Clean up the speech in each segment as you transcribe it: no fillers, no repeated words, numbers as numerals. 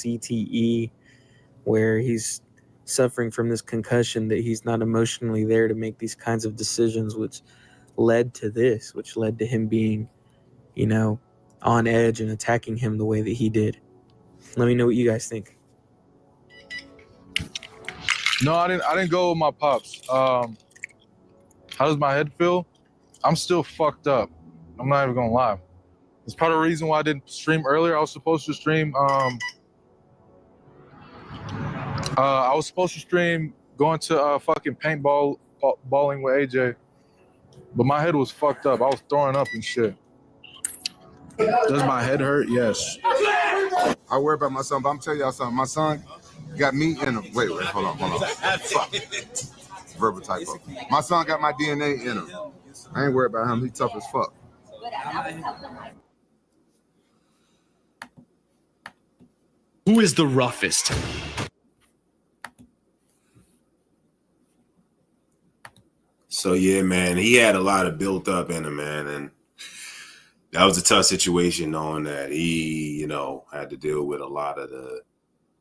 CTE, where he's suffering from this concussion, that he's not emotionally there to make these kinds of decisions, which led to this, which led to him being, you know, on edge and attacking him the way that he did. Let me know what you guys think. No, I didn't go with my pops. How does my head feel? I'm still fucked up. I'm not even gonna lie. It's part of the reason why I didn't stream earlier. I was supposed to stream going to fucking balling with AJ, but my head was fucked up. I was throwing up and shit. Does my head hurt? Yes. I worry about my son, but I'm telling y'all something. My son got me in him. Wait, hold on. Fuck. Verbal typo. My son got my DNA in him. I ain't worried about him. He tough as fuck. Who is the roughest? So yeah, man, he had a lot of built up in him, man, and that was a tough situation, knowing that he, you know, had to deal with a lot of the,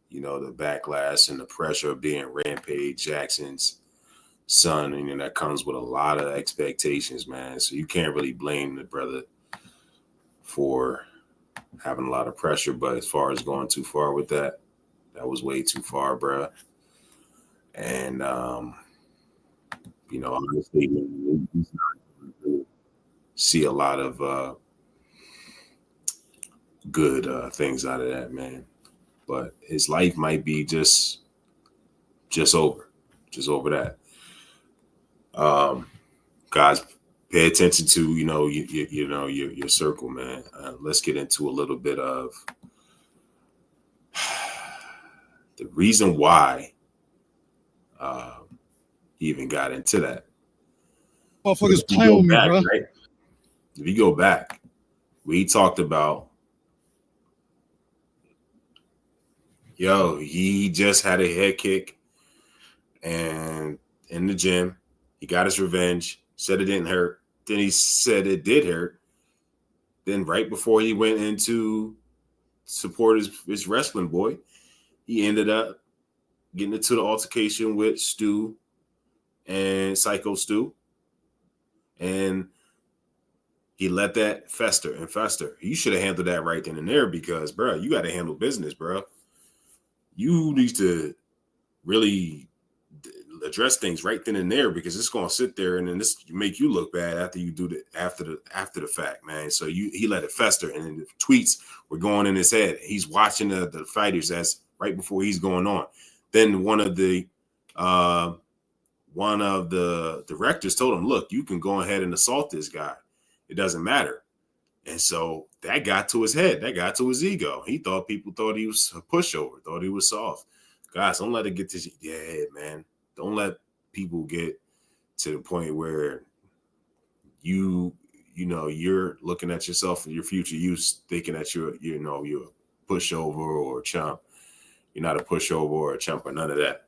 you know, the backlash and the pressure of being Rampage JAckson's son, and you know, that comes with a lot of expectations, man. So you can't really blame the brother for having a lot of pressure, but as far as going too far with that, that was way too far, bro. And you know, honestly, man, he's not really see a lot of good things out of that, man. But his life might be just over that. Guys, pay attention to, you know, you know, your circle, man. Let's get into a little bit of the reason why he even got into that. Motherfuckers playing with me, bro. Right? If you go back, we talked about, he just had a head kick and in the gym, he got his revenge, said it didn't hurt. Then he said it did hurt. Then right before he went into support his wrestling boy, he ended up getting into the altercation with Stu and Psycho Stu. And he let that fester and fester. You should have handled that right then and there because, bro, you got to handle business, bro. You need to really address things right then and there because it's going to sit there and then this make you look bad after you do the after the fact, man. So he let it fester and the tweets were going in his head. He's watching the fighters as right before he's going on. Then one of the directors told him, look, you can go ahead and assault this guy. It doesn't matter. And so that got to his head. That got to his ego. People thought he was a pushover, thought he was soft. Guys, don't let it get to your head, man. Don't let people get to the point where you're looking at yourself and your future you thinking that you're a pushover or a chump. You're not a pushover or a chump or none of that.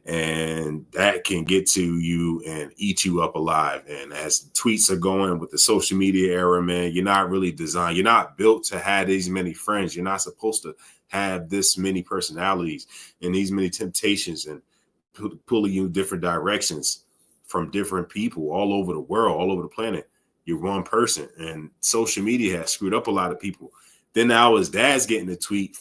And that can get to you and eat you up alive. And as tweets are going with the social media era, man, you're not really designed. You're not built to have these many friends. You're not supposed to have this many personalities and these many temptations and pulling you in different directions from different people all over the world, all over the planet. You're one person, and social media has screwed up a lot of people. Then now his dad's getting a tweet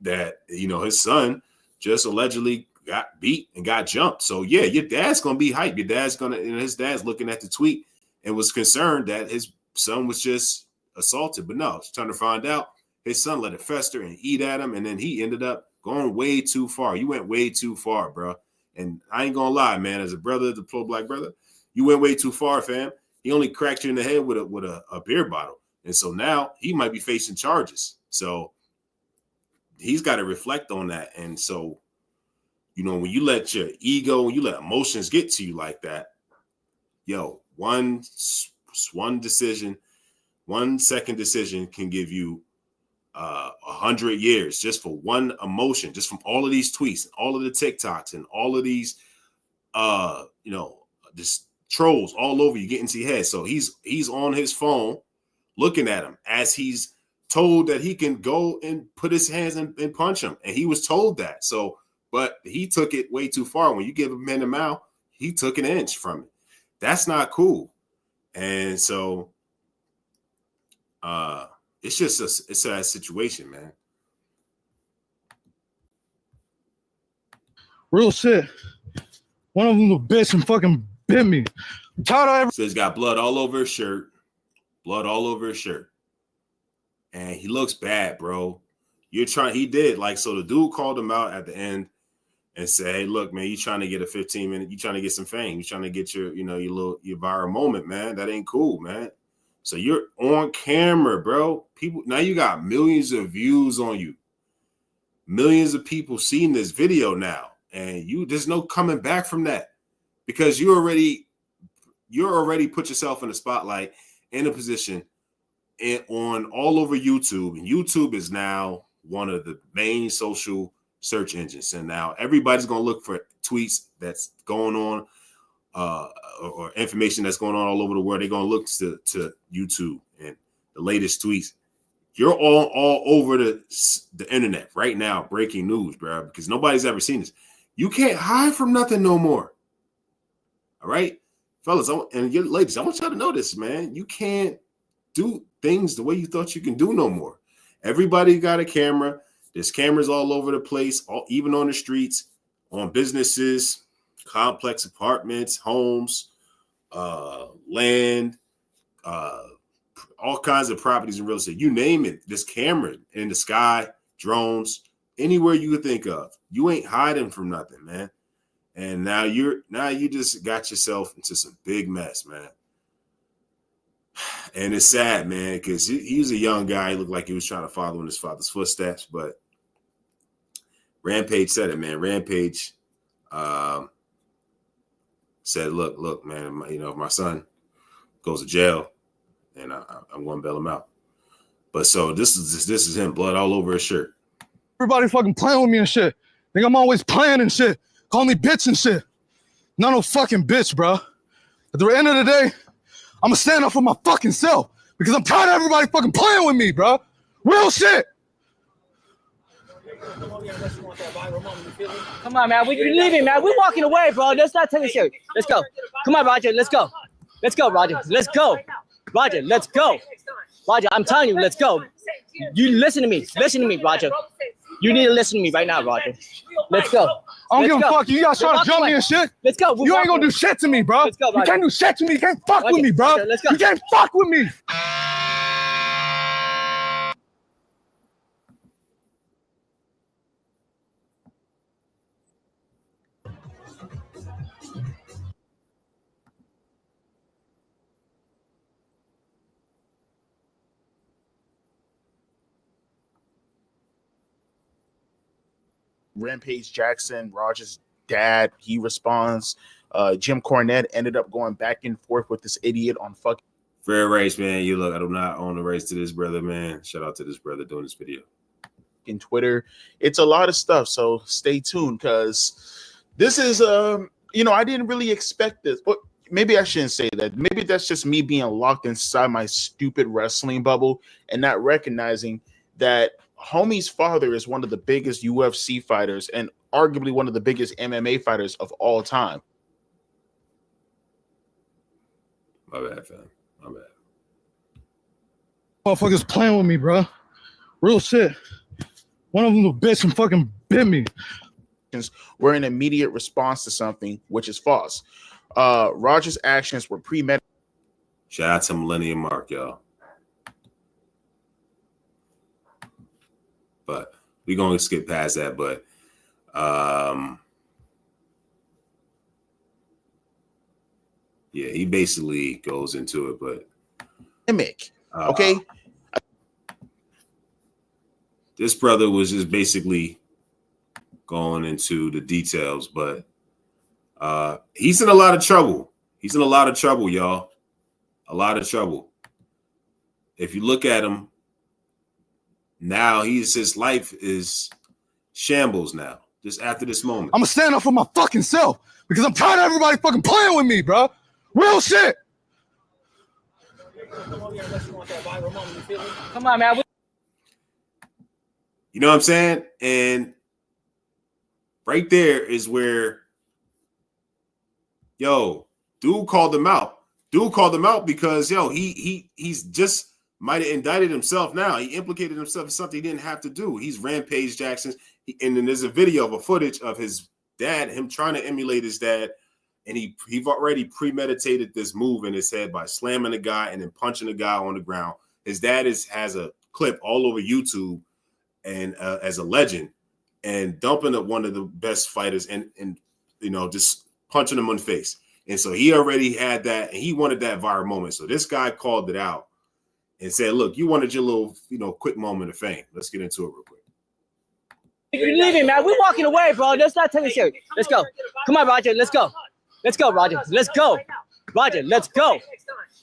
that, his son just allegedly got beat and got jumped. So yeah, your dad's going to be hyped. Your dad's going to, his dad's looking at the tweet and was concerned that his son was just assaulted. But no, it's trying to find out his son let it fester and eat at him. And then he ended up going way too far. You went way too far, bro. And I ain't going to lie, man, as a brother, the pro-black brother, you went way too far, fam. He only cracked you in the head with a beer bottle. And so now he might be facing charges. So he's got to reflect on that. And so, when you let your ego, when you let emotions get to you like that, one decision, 1 second decision can give you 100 years just for one emotion, just from all of these tweets, all of the TikToks, and all of these, just trolls all over you, get into your head. So he's on his phone looking at him as he's told that he can go and put his hands and punch him. And he was told that. So, but he took it way too far. When you give a man a mouth, he took an inch from it. That's not cool. And so it's just it's a situation, man. Real shit. One of them a bitch and fucking bit me. I'm tired of So he's got blood all over his shirt. Blood all over his shirt. And he looks bad, bro. He did. Like, so the dude called him out at the end and said, hey, look, man, you trying to get a 15-minute, you trying to get some fame. You trying to get your viral moment, man. That ain't cool, man. So you're on camera, bro. People, now you got millions of views on you. Millions of people seeing this video now. And there's no coming back from that. Because you already put yourself in the spotlight, in a position, and on all over YouTube. And YouTube is now one of the main social search engines. And now everybody's going to look for tweets that's going on or information that's going on all over the world. They're going to look to YouTube and the latest tweets. You're all over the internet right now, breaking news, bro, because nobody's ever seen this. You can't hide from nothing no more. All right, fellas, and your ladies, I want y'all to know this, man. You can't do things the way you thought you can do no more. Everybody got a camera. There's cameras all over the place, even on the streets, on businesses, complex apartments, homes, land, all kinds of properties in real estate. You name it. This camera in the sky, drones, anywhere you could think of. You ain't hiding from nothing, man. And now you just got yourself into some big mess, man. And it's sad, man, because he was a young guy. He looked like he was trying to follow in his father's footsteps. But Rampage said it, man. Rampage said, look, man, if my son goes to jail, and I'm going to bail him out. But so this is him, blood all over his shirt. everybody fucking playing with me and shit. Think I'm always playing and shit. Call me bitch and shit. Not no fucking bitch, bro. At the end of the day, I'm gonna stand up for my fucking self because I'm tired of everybody fucking playing with me, bro. Real shit. Come on, man. We're leaving, man. We're walking away, bro. Let's not take it serious. Let's go. Come on, Roger. Let's go. Let's go, Roger. Let's go. Roger, let's go. Roger, I'm telling you, let's go. You listen to me. Listen to me, Roger. You need to listen to me right now, Roger. Let's go. I don't give a fuck. You guys trying to jump me and shit? Let's go. You ain't gonna do shit to me, bro. Let's go, you can't do shit to me. You can't fuck Roger, with me, bro. Roger, let's go. You can't fuck with me. Rampage JAckson, Roger's dad, he responds. Jim Cornette ended up going back and forth with this idiot on fucking Fair race, man. You look, I do not own the race to this brother, man. Shout out to this brother doing this video. Twitter. It's a lot of stuff, so stay tuned because this is I didn't really expect this. But maybe I shouldn't say that. Maybe that's just me being locked inside my stupid wrestling bubble and not recognizing that homie's father is one of the biggest UFC fighters and arguably one of the biggest MMA fighters of all time. My bad, fam. My bad. Motherfuckers playing with me, bro. Real shit. One of them a bitch and fucking bit me. Were an immediate response to something, which is false. Roger's actions were premeditated. Shout out to Millennium Mark, y'all. But we're going to skip past that. But yeah, he basically goes into it. But okay. This brother was just basically going into the details, but he's in a lot of trouble. He's in a lot of trouble, y'all. A lot of trouble. If you look at him now, his life is shambles now. Just after this moment, I'm gonna stand up for my fucking self because I'm tired of everybody fucking playing with me, bro. Real shit. Come on, man. You know what I'm saying? And right there is where, yo, dude called him out. Dude called him out because, yo, he's just might have indicted himself now. He implicated himself in something he didn't have to do. He's Rampage JAckson. And then there's a video of a footage of his dad, him trying to emulate his dad. And he've already premeditated this move in his head by slamming a guy and then punching a guy on the ground. His dad has a clip all over YouTube and as a legend and dumping up one of the best fighters and you know, just punching him in the face. And so he already had that, and he wanted that viral moment. So this guy called it out and said, look, you wanted your little, you know, quick moment of fame. Let's get into it real quick. You're leaving, man. We're walking away, bro. Let's not take it serious. Let's go. Come on, Roger. Let's go. Let's go, Roger. Let's go. Roger, let's go.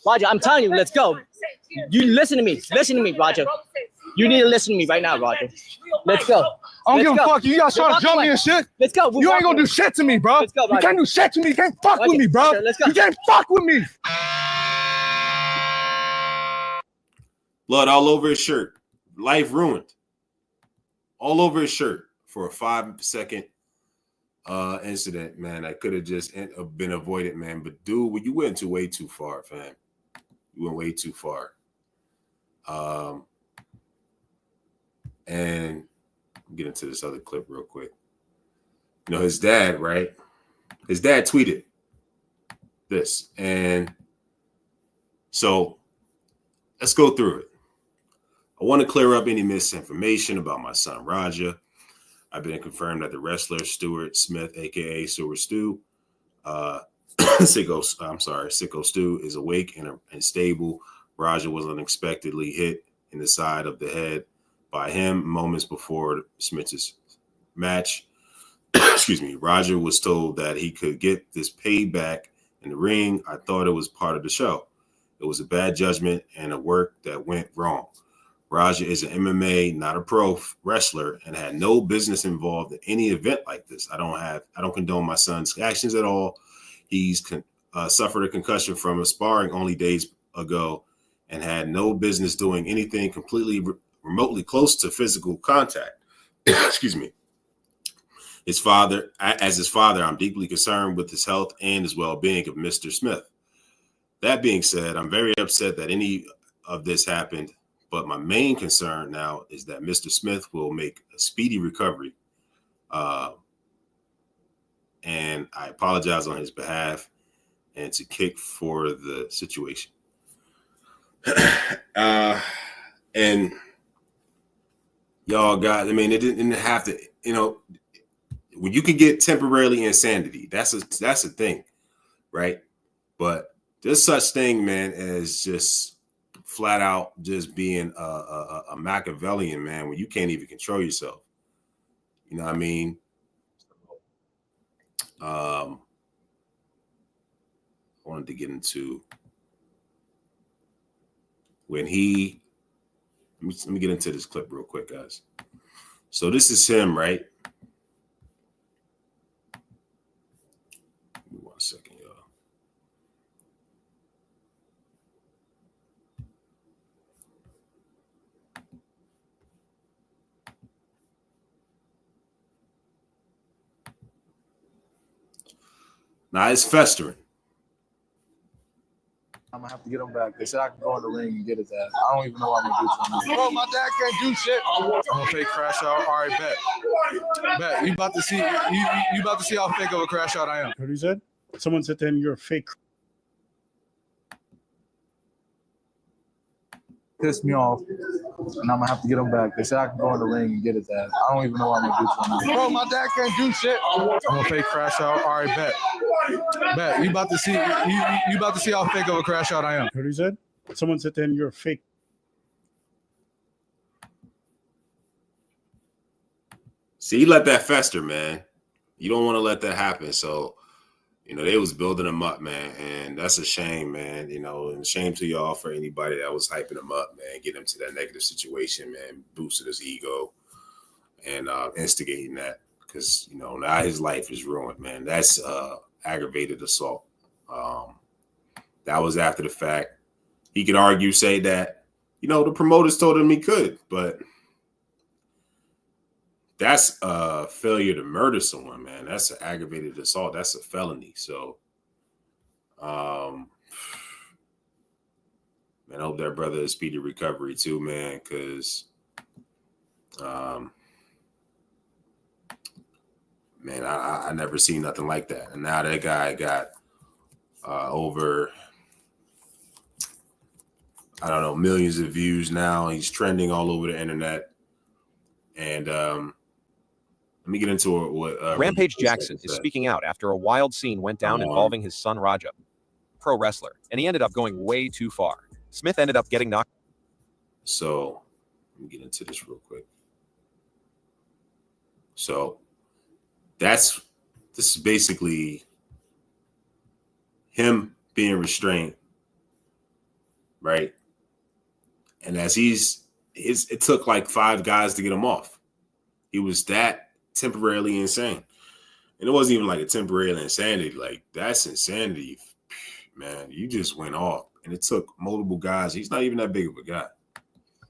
Roger, I'm telling you, let's go. You listen to me. Listen to me, Roger. You need to listen to me right now, Roger. Let's go. I don't give a fuck. You guys trying to jump me and shit. Let's go. You ain't gonna do shit to me, bro. Let's go, you can't do shit to me. You can't fuck with me, bro. Let's go. You can't fuck with me. Blood all over his shirt. Life ruined. All over his shirt for a 5-second incident, man. That could have just been avoided, man. But dude, you went way too far, fam. You went way too far. And get into this other clip real quick. You know, his dad, right? His dad tweeted this. And so let's go through it. I want to clear up any misinformation about my son, Raja. I've been confirmed that the wrestler Stuart Smith, aka Stuart Stu, Sicko Stu, is awake and stable. Raja was unexpectedly hit in the side of the head by him moments before Smith's match. Excuse me. Raja was told that he could get this payback in the ring. I thought it was part of the show. It was a bad judgment and a work that went wrong. Raja is an MMA, not a pro wrestler, and had no business involved in any event like this. I don't condone my son's actions at all. He's suffered a concussion from sparring only days ago and had no business doing anything completely remotely close to physical contact. Excuse me. As his father, I'm deeply concerned with his health and his well-being of Mr. Smith. That being said, I'm very upset that any of this happened. But my main concern now is that Mr. Smith will make a speedy recovery. And I apologize on his behalf and to kick for the situation. And y'all guys, I mean, it didn't have to, you know, when you can get temporarily insanity, that's a thing, right? But there's such thing, man, as just flat out just being a Machiavellian, man, when you can't even control yourself. You know what I mean? I wanted to get into when let me get into this clip real quick, guys. So this is him, right? Give me 1 second, y'all. Now it's festering. I'm gonna have to get him back. They said I can go in the ring and get his ass. I don't even know what I'm gonna do to him. Bro, my dad can't do shit. I'm gonna fake crash out. All right, bet. You about to see how fake of a crash out I am. What he said? Someone said to him, "You're a fake." Pissed me off, and I'm gonna have to get him back. They said I can go in the ring and get his ass. I don't even know what I'm gonna do to him. Bro, my dad can't do shit. I'm gonna fake crash out. All right, bet. You about to see how fake of a crash out I am. What he said? Someone said to him, "You're a fake." See, you let that fester, man. You don't want to let that happen. So, you know, they was building him up, man. And that's a shame, man. You know, and shame to y'all for anybody that was hyping him up, man. Getting him to that negative situation, man. Boosted his ego and instigating that. Because, you know, now his life is ruined, man. That's aggravated assault. That was after the fact. He could argue, say that, you know, the promoters told him he could. But that's a failure to murder someone, man. That's an aggravated assault. That's a felony. So, man, I hope that brother is speedy recovery too, man, because, man, I never seen nothing like that. And now that guy got over, I don't know, millions of views now. He's trending all over the internet. And let me get into what Rampage JAckson is speaking out after a wild scene went down involving his son Raja, pro wrestler, and he ended up going way too far. Smith ended up getting knocked. So let me get into this real quick. So this is basically him being restrained, right? And as it took like 5 guys to get him off. He was that temporarily insane. And it wasn't even like a temporary insanity. Like, that's insanity, man. You just went off. And it took multiple guys. He's not even that big of a guy.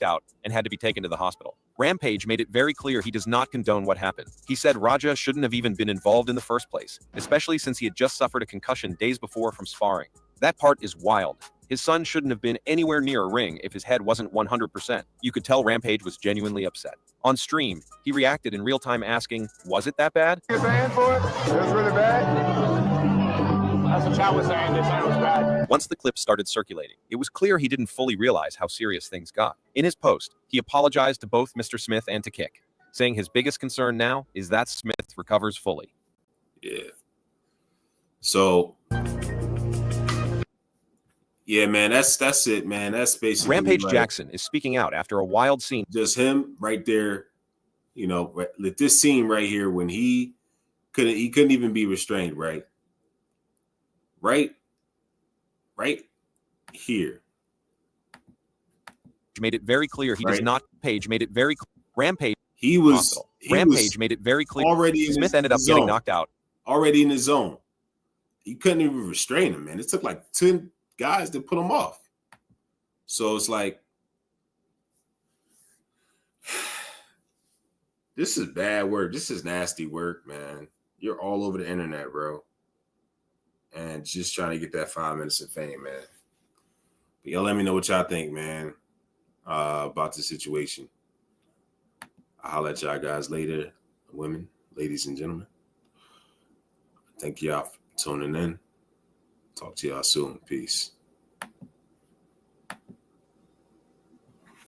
Out and had to be taken to the hospital. Rampage made it very clear he does not condone what happened. He said Raja shouldn't have even been involved in the first place, especially since he had just suffered a concussion days before from sparring. That part is wild. His son shouldn't have been anywhere near a ring if his head wasn't 100%. You could tell Rampage was genuinely upset. On stream, he reacted in real time asking, was it that bad? You're paying for it? It was really bad? That's what Chad was saying. They said it was bad. Once the clip started circulating, it was clear he didn't fully realize how serious things got. In his post, he apologized to both Mr. Smith and to Kick, saying his biggest concern now is that Smith recovers fully. Yeah. So, yeah, man, that's it, man. That's basically Rampage JAckson is speaking out after a wild scene. Just him right there, you know, this scene right here when he couldn't even be restrained, right? Right here. Made it very clear he does not. Page made it very Rampage. Rampage made it very clear. Already Smith ended up getting knocked out. Already in his zone. He couldn't even restrain him, man. It took like 10 guys to put him off. So it's like, this is bad work. This is nasty work, man. You're all over the internet, bro. And just trying to get that 5 minutes of fame, man. But y'all let me know what y'all think, man, about the situation. I'll holler at y'all guys later, women, ladies and gentlemen. Thank y'all for tuning in. Talk to y'all soon. Peace.